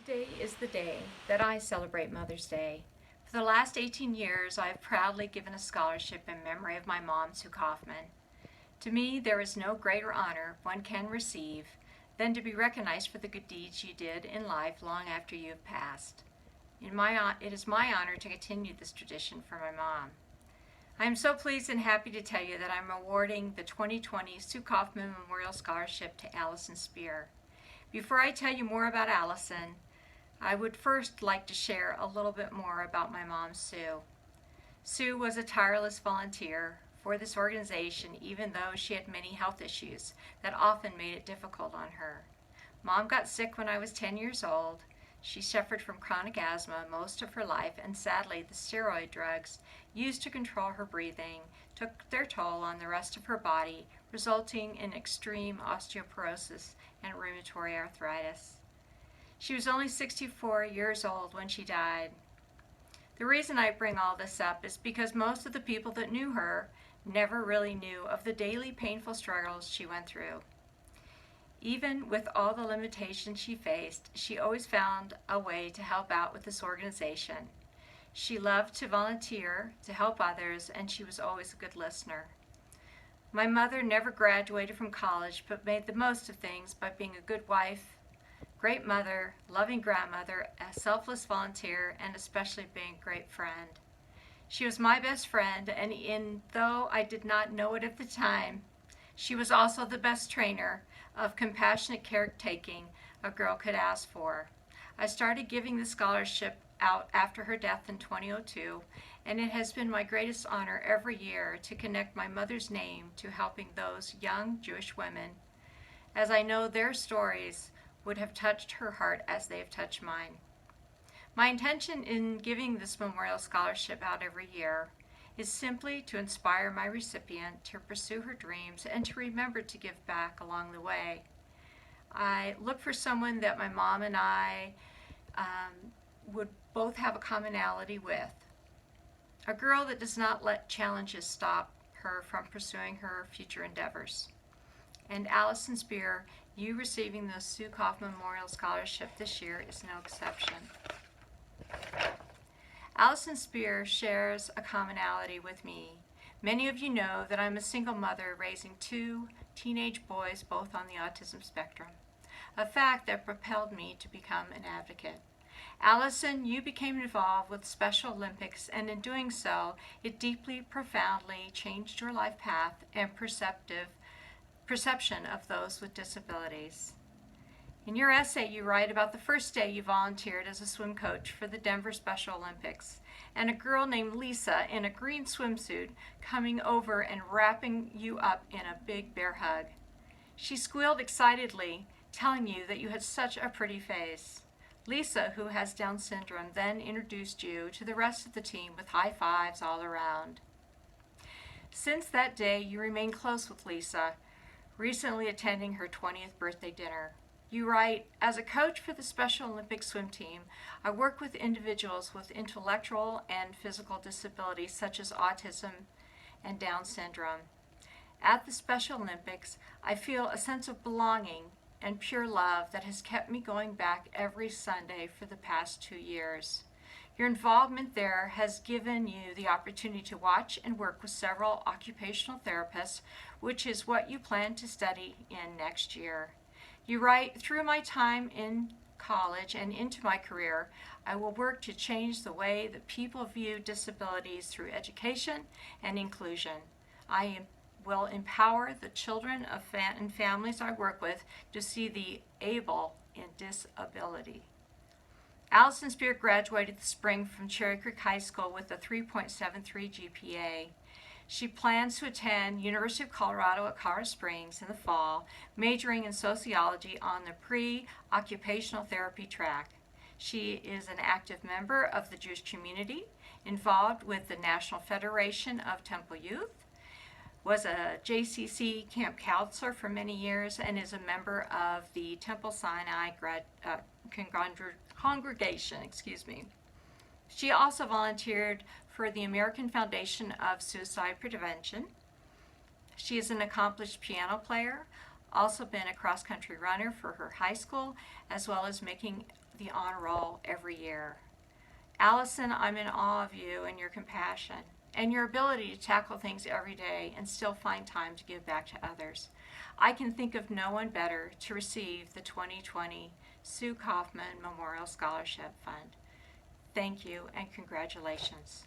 Today is the day that I celebrate Mother's Day. For the last 18 years, I have proudly given a scholarship in memory of my mom, Sue Kaufman. To me, there is no greater honor one can receive than to be recognized for the good deeds you did in life long after you have passed. It is my honor to continue this tradition for my mom. I am so pleased and happy to tell you that I'm awarding the 2020 Sue Kaufman Memorial Scholarship to Allison Spear. Before I tell you more about Allison, I would first like to share a little bit more about my mom, Sue. Sue was a tireless volunteer for this organization, even though she had many health issues that often made it difficult on her. Mom got sick when I was 10 years old. She suffered from chronic asthma most of her life, and sadly, the steroid drugs used to control her breathing took their toll on the rest of her body, resulting in extreme osteoporosis and rheumatoid arthritis. She was only 64 years old when she died. The reason I bring all this up is because most of the people that knew her never really knew of the daily painful struggles she went through. Even with all the limitations she faced, she always found a way to help out with this organization. She loved to volunteer, to help others, and she was always a good listener. My mother never graduated from college, but made the most of things by being a good wife, great mother, loving grandmother, a selfless volunteer, and especially being a great friend. She was my best friend, and though I did not know it at the time, she was also the best trainer of compassionate caretaking a girl could ask for. I started giving the scholarship out after her death in 2002, and it has been my greatest honor every year to connect my mother's name to helping those young Jewish women, as I know their stories would have touched her heart as they have touched mine. My intention in giving this memorial scholarship out every year is simply to inspire my recipient to pursue her dreams and to remember to give back along the way. I look for someone that my mom and I would both have a commonality with. A girl that does not let challenges stop her from pursuing her future endeavors. And Allison Spear, you receiving the Sue Kaufman Memorial Scholarship this year is no exception. Allison Spear shares a commonality with me. Many of you know that I'm a single mother raising two teenage boys, both on the autism spectrum, a fact that propelled me to become an advocate. Allison, you became involved with Special Olympics, and in doing so, it deeply, profoundly changed your life path and perception of those with disabilities. In your essay, you write about the first day you volunteered as a swim coach for the Denver Special Olympics, and a girl named Lisa in a green swimsuit coming over and wrapping you up in a big bear hug. She squealed excitedly, telling you that you had such a pretty face. Lisa, who has Down syndrome, then introduced you to the rest of the team with high fives all around. Since that day, you remain close with Lisa, recently attending her 20th birthday dinner. You write, as a coach for the Special Olympics swim team, I work with individuals with intellectual and physical disabilities such as autism and Down syndrome. At the Special Olympics, I feel a sense of belonging and pure love that has kept me going back every Sunday for the past 2 years. Your involvement there has given you the opportunity to watch and work with several occupational therapists, which is what you plan to study in next year. You write, through my time in college and into my career, I will work to change the way that people view disabilities through education and inclusion. I will empower the children and families I work with to see the able in disability. Allison Spear graduated this spring from Cherry Creek High School with a 3.73 GPA. She plans to attend University of Colorado at Colorado Springs in the fall, majoring in sociology on the pre-occupational therapy track. She is an active member of the Jewish community, involved with the National Federation of Temple Youth, was a JCC camp counselor for many years, and is a member of the Temple Sinai congregation. She also volunteered for the American Foundation of Suicide Prevention. She is an accomplished piano player, also been a cross-country runner for her high school, as well as making the honor roll every year. Allison, I'm in awe of you and your compassion and your ability to tackle things every day and still find time to give back to others. I can think of no one better to receive the 2020 Sue Kaufman Memorial Scholarship Fund. Thank you and congratulations.